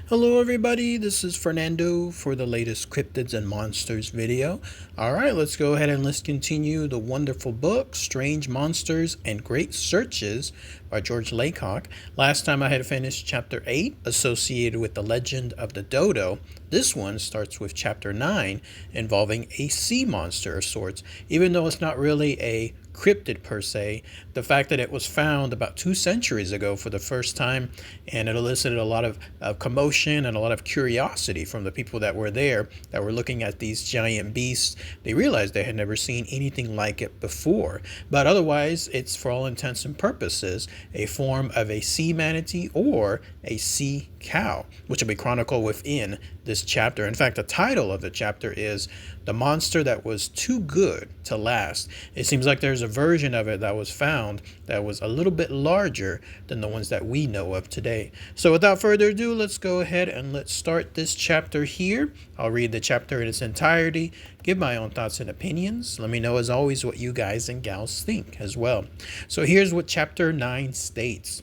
Hello everybody, this is Fernando for the latest Cryptids and Monsters video. Alright, let's go ahead and let's continue the wonderful book, Strange Monsters and Great Searches by George Laycock. Last time I had finished chapter 8, associated with the legend of the dodo. This one starts with chapter 9, involving a sea monster of sorts. Even though it's not really a cryptid per se, the fact that it was found about 2 centuries ago for the first time, and it elicited a lot of commotion and a lot of curiosity from the people that were there, that were looking at these giant beasts. They realized they had never seen anything like it before, but otherwise it's, for all intents and purposes, a form of a sea manatee or a sea cow, which will be chronicled within this chapter. In fact, the title of the chapter is The Monster That Was Too Good to Last. It seems like there's a version of it that was found that was a little bit larger than the ones that we know of today. So without further ado, let's go ahead and let's start this chapter here. I'll read the chapter in its entirety, give my own thoughts and opinions. Let me know, as always, what you guys and gals think as well. So here's what chapter 9 states.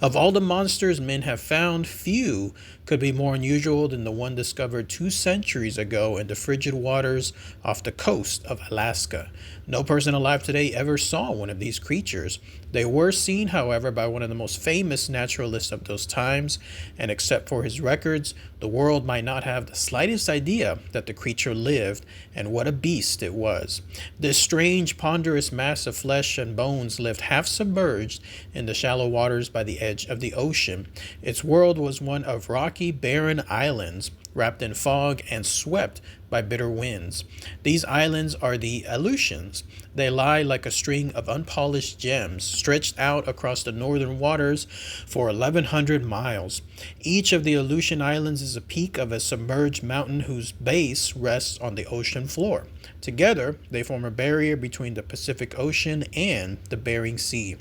Of all the monsters men have found, few could be more unusual than the one discovered 2 centuries ago in the frigid waters off the coast of Alaska. No person alive today ever saw one of these creatures. They were seen, however, by one of the most famous naturalists of those times, and except for his records, the world might not have the slightest idea that the creature lived and what a beast it was. This strange, ponderous mass of flesh and bones lived half submerged in the shallow waters by the edge of the ocean. Its world was one of rocky, barren islands, wrapped in fog and swept by bitter winds. These islands are the Aleutians. They lie like a string of unpolished gems, stretched out across the northern waters for 1,100 miles. Each of the Aleutian Islands is a peak of a submerged mountain whose base rests on the ocean floor. Together, they form a barrier between the Pacific Ocean and the Bering Sea.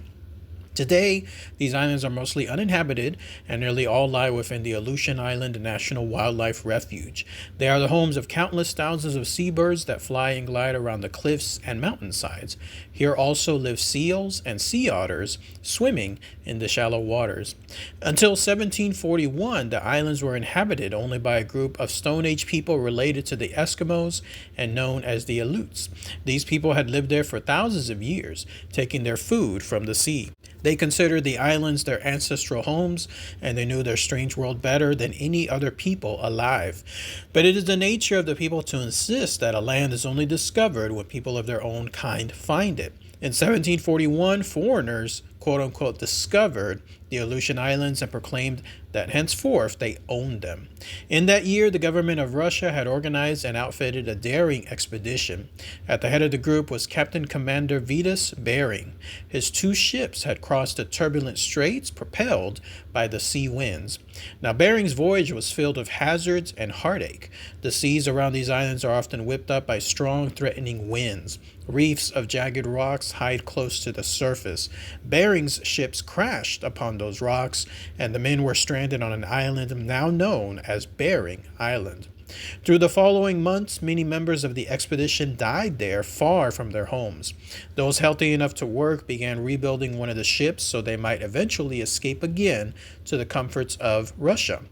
Today, these islands are mostly uninhabited and nearly all lie within the Aleutian Island National Wildlife Refuge. They are the homes of countless thousands of seabirds that fly and glide around the cliffs and mountainsides. Here also live seals and sea otters swimming in the shallow waters. Until 1741, the islands were inhabited only by a group of Stone Age people related to the Eskimos and known as the Aleuts. These people had lived there for thousands of years, taking their food from the sea. They considered the islands their ancestral homes, and they knew their strange world better than any other people alive. But it is the nature of the people to insist that a land is only discovered when people of their own kind find it. In 1741, foreigners, quote-unquote, discovered the Aleutian Islands and proclaimed that henceforth they owned them. In that year, the government of Russia had organized and outfitted a daring expedition. At the head of the group was Captain Commander Vitus Bering. His 2 ships had crossed the turbulent straits propelled by the sea winds. Now, Bering's voyage was filled with hazards and heartache. The seas around these islands are often whipped up by strong, threatening winds. Reefs of jagged rocks hide close to the surface. Bering's ships crashed upon those rocks, and the men were stranded on an island now known as Bering Island. Through the following months, many members of the expedition died there, far from their homes. Those healthy enough to work began rebuilding one of the ships so they might eventually escape again to the comforts of Russia.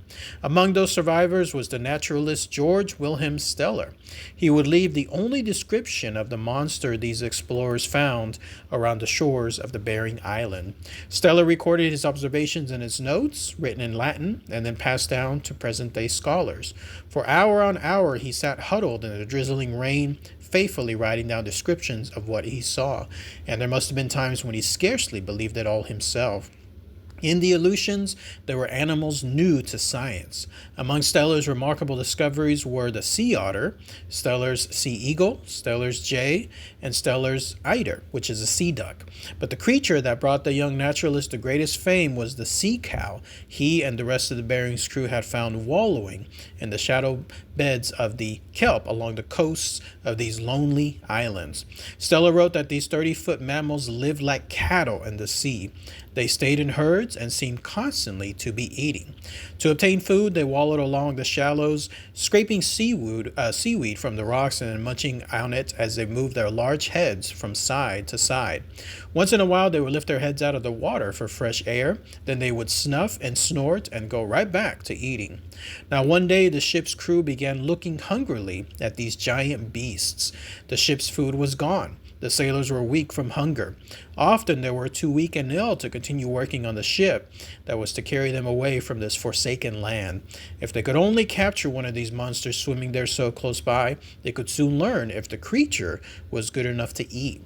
Among those survivors was the naturalist George Wilhelm Steller. He would leave the only description of the monster these explorers found around the shores of the Bering Island. Steller recorded his observations in his notes, written in Latin, and then passed down to present-day scholars. For hour on hour, he sat huddled in the drizzling rain, faithfully writing down descriptions of what he saw, and there must have been times when he scarcely believed it all himself. In the Aleutians, there were animals new to science. Among Steller's remarkable discoveries were the sea otter, Steller's sea eagle, Steller's jay, and Steller's eider, which is a sea duck. But the creature that brought the young naturalist the greatest fame was the sea cow he and the rest of the Bering's crew had found wallowing in the shallow beds of the kelp along the coasts of these lonely islands. Steller wrote that these 30-foot mammals lived like cattle in the sea. They stayed in herds and seemed constantly to be eating. To obtain food, they wallowed along the shallows, scraping seaweed from the rocks and then munching on it as they moved their large heads from side to side. Once in a while, they would lift their heads out of the water for fresh air. Then they would snuff and snort and go right back to eating. Now, one day, the ship's crew began looking hungrily at these giant beasts. The ship's food was gone. The sailors were weak from hunger. Often they were too weak and ill to continue working on the ship that was to carry them away from this forsaken land. If they could only capture one of these monsters swimming there so close by, they could soon learn if the creature was good enough to eat.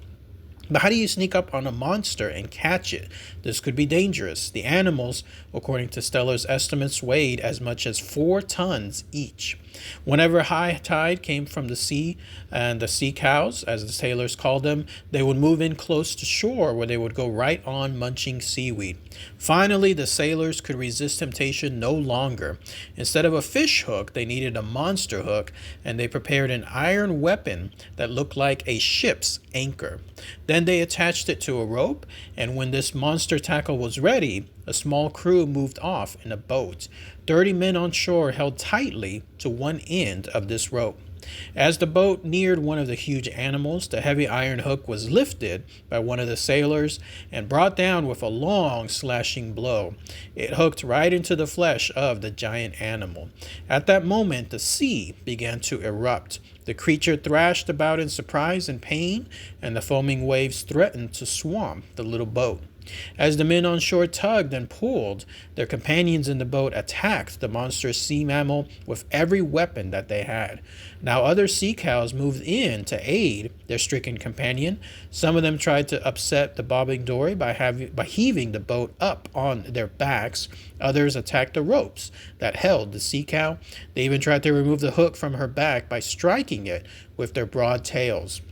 But how do you sneak up on a monster and catch it? This could be dangerous. The animals, according to Stellar's estimates, weighed as much as 4 tons each. Whenever high tide came from the sea, and the sea cows, as the sailors called them, they would move in close to shore where they would go right on munching seaweed. Finally, the sailors could resist temptation no longer. Instead of a fish hook, they needed a monster hook, and they prepared an iron weapon that looked like a ship's anchor. Then they attached it to a rope, and when this monster tackle was ready, a small crew moved off in a boat. 30 men on shore held tightly to one end of this rope. As the boat neared one of the huge animals, the heavy iron hook was lifted by one of the sailors and brought down with a long slashing blow. It hooked right into the flesh of the giant animal. At that moment, the sea began to erupt. The creature thrashed about in surprise and pain, and the foaming waves threatened to swamp the little boat. As the men on shore tugged and pulled, their companions in the boat attacked the monstrous sea mammal with every weapon that they had. Now other sea cows moved in to aid their stricken companion. Some of them tried to upset the bobbing dory by heaving the boat up on their backs. Others attacked the ropes that held the sea cow. They even tried to remove the hook from her back by striking it with their broad tails.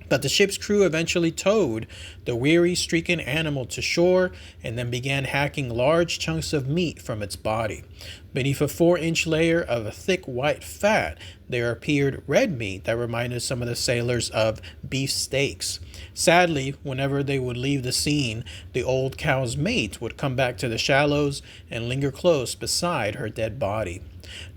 But the ship's crew eventually towed the weary, stricken animal to shore and then began hacking large chunks of meat from its body. Beneath a 4-inch layer of a thick white fat, there appeared red meat that reminded some of the sailors of beef steaks. Sadly, whenever they would leave the scene, the old cow's mate would come back to the shallows and linger close beside her dead body.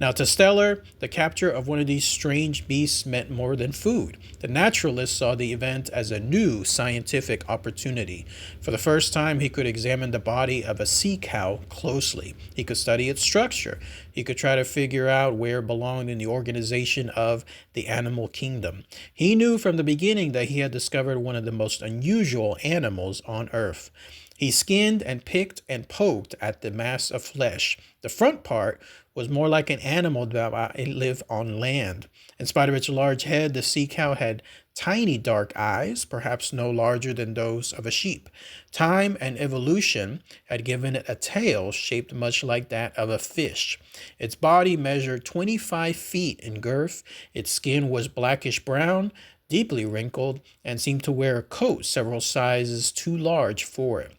Now, to Stellar, the capture of one of these strange beasts meant more than food. The naturalist saw the event as a new scientific opportunity. For the first time, he could examine the body of a sea cow closely. He could study its structure. He could try to figure out where it belonged in the organization of the animal kingdom. He knew from the beginning that he had discovered one of the most unusual animals on Earth. He skinned and picked and poked at the mass of flesh. The front part was more like an animal that might live on land. In spite of its large head, the sea cow had tiny dark eyes, perhaps no larger than those of a sheep. Time and evolution had given it a tail shaped much like that of a fish. Its body measured 25 feet in girth. Its skin was blackish brown, deeply wrinkled, and seemed to wear a coat several sizes too large for it.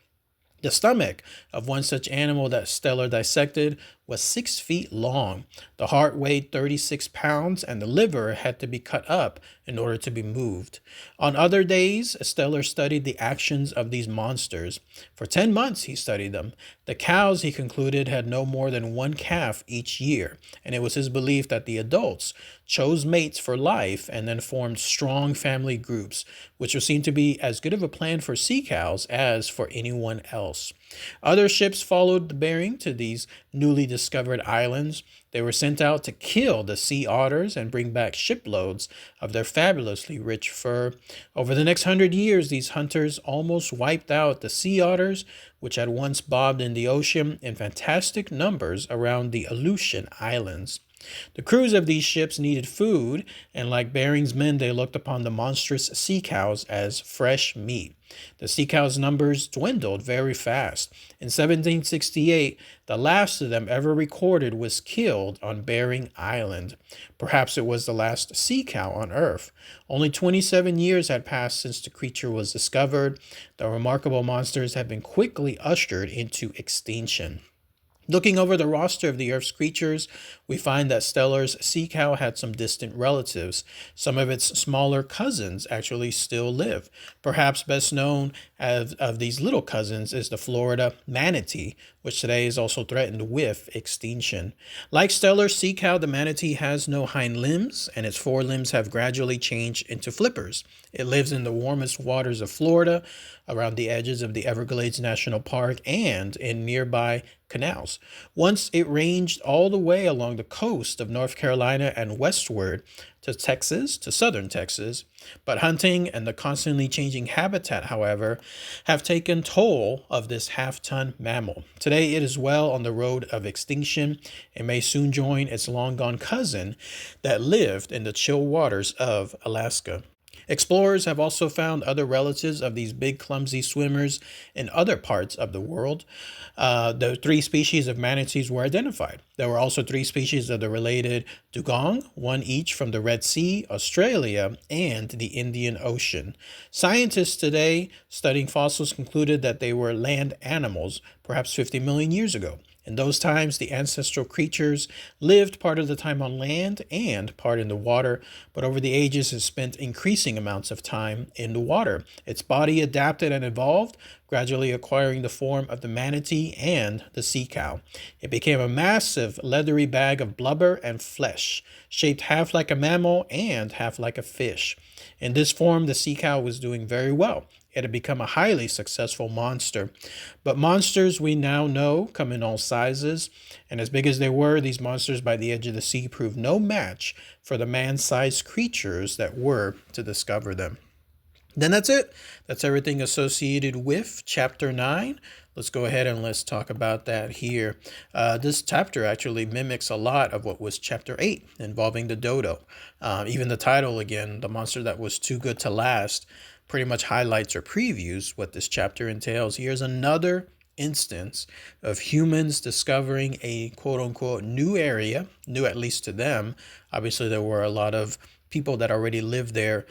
The stomach of one such animal that Stellar dissected was 6 feet long. The heart weighed 36 pounds, and the liver had to be cut up in order to be moved. On other days, Stellar studied the actions of these monsters. For 10 months, he studied them. The cows, he concluded, had no more than one calf each year, and it was his belief that the adults chose mates for life and then formed strong family groups, which would seem to be as good of a plan for sea cows as for anyone else. Other ships followed the bearing to these newly discovered islands. They were sent out to kill the sea otters and bring back shiploads of their fabulously rich fur. Over the next 100 years, these hunters almost wiped out the sea otters, which had once bobbed in the ocean in fantastic numbers around the Aleutian Islands. The crews of these ships needed food, and like Bering's men, they looked upon the monstrous sea cows as fresh meat. The sea cows' numbers dwindled very fast. In 1768, the last of them ever recorded was killed on Bering Island. Perhaps it was the last sea cow on Earth. Only 27 years had passed since the creature was discovered. The remarkable monsters had been quickly ushered into extinction. Looking over the roster of the Earth's creatures, we find that Stellar's sea cow had some distant relatives. Some of its smaller cousins actually still live. Perhaps best known of these little cousins is the Florida manatee, which today is also threatened with extinction. Like Stellar's sea cow, the manatee has no hind limbs, and its forelimbs have gradually changed into flippers. It lives in the warmest waters of Florida, around the edges of the Everglades National Park, and in nearby canals. Once it ranged all the way along the coast of North Carolina and westward to Texas, to southern Texas. But hunting and the constantly changing habitat, however, have taken toll of this half-ton mammal. Today it is well on the road of extinction and may soon join its long-gone cousin that lived in the chill waters of Alaska. Explorers have also found other relatives of these big, clumsy swimmers in other parts of the world. The 3 species of manatees were identified. There were also 3 species of the related dugong, one each from the Red Sea, Australia, and the Indian Ocean. Scientists today studying fossils concluded that they were land animals, perhaps 50 million years ago. In those times, the ancestral creatures lived part of the time on land and part in the water, but over the ages has spent increasing amounts of time in the water. Its body adapted and evolved, gradually acquiring the form of the manatee and the sea cow. It became a massive, leathery bag of blubber and flesh, shaped half like a mammal and half like a fish. In this form, the sea cow was doing very well. It had become a highly successful monster. But monsters we now know come in all sizes, and as big as they were, these monsters by the edge of the sea proved no match for the man-sized creatures that were to discover them. Then that's it. That's everything associated with Chapter 9. Let's go ahead and let's talk about that here. This chapter actually mimics a lot of what was Chapter 8 involving the dodo. Even the title, again, The Monster That Was Too Good to Last, pretty much highlights or previews what this chapter entails. Here's another instance of humans discovering a quote-unquote new area, new at least to them. Obviously, there were a lot of people that already lived there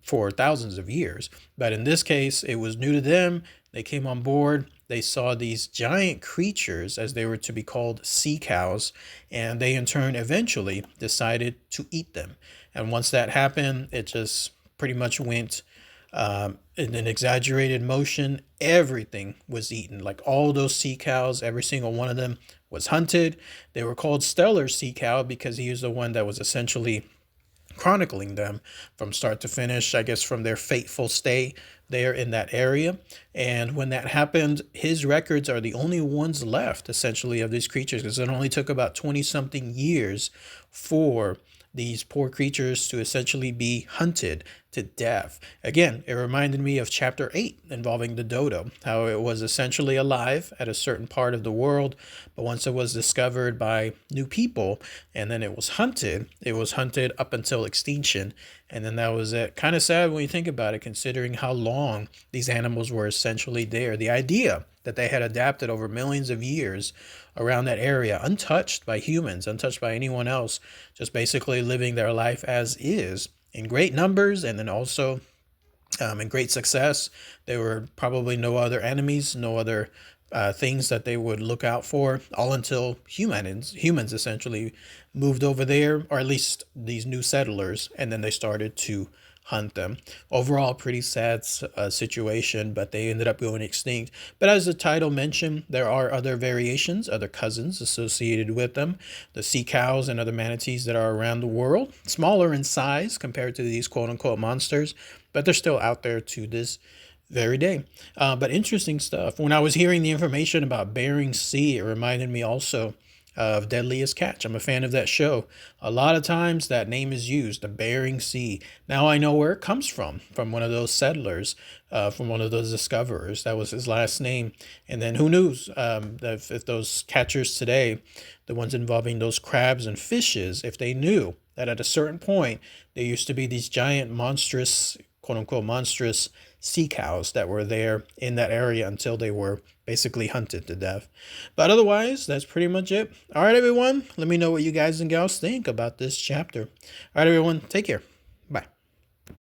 for thousands of years. But in this case, it was new to them. They came on board. They saw these giant creatures, as they were to be called, sea cows, and they in turn eventually decided to eat them. And once that happened, it just pretty much went in an exaggerated motion. Everything was eaten. Like all those sea cows, every single one of them was hunted. They were called Stellar sea cow because he was the one that was essentially chronicling them from start to finish, I guess, from their fateful stay there in that area. And when that happened, his records are the only ones left, essentially, of these creatures, because it only took about 20-something years for these poor creatures to essentially be hunted to death. Again, it reminded me of Chapter 8 involving the dodo, how it was essentially alive at a certain part of the world, but once it was discovered by new people and then it was hunted up until extinction, and then that was it. Kind of sad when you think about it, considering how long these animals were essentially there. The idea that they had adapted over millions of years around that area, untouched by humans, untouched by anyone else, just basically living their life as is in great numbers, and then also in great success. There were probably no other enemies, no other things that they would look out for, all until humans essentially moved over there, or at least these new settlers, and then they started to hunt them. Overall, pretty sad situation, but they ended up going extinct. But as the title mentioned, there are other variations, other cousins associated with them. The sea cows and other manatees that are around the world, smaller in size compared to these quote-unquote monsters, but they're still out there to this very day. But interesting stuff. When I was hearing the information about Bering Sea, it reminded me also of Deadliest Catch. I'm a fan of that show. A lot of times that name is used, the Bering Sea. Now I know where it comes from one of those settlers, from one of those discoverers. That was his last name. And then who knows if those catchers today, the ones involving those crabs and fishes, if they knew that at a certain point there used to be these giant monstrous, quote unquote monstrous sea cows that were there in that area until they were basically hunted to death. But otherwise, that's pretty much it. All right, everyone. Let me know what you guys and gals think about this chapter. All right, everyone. Take care.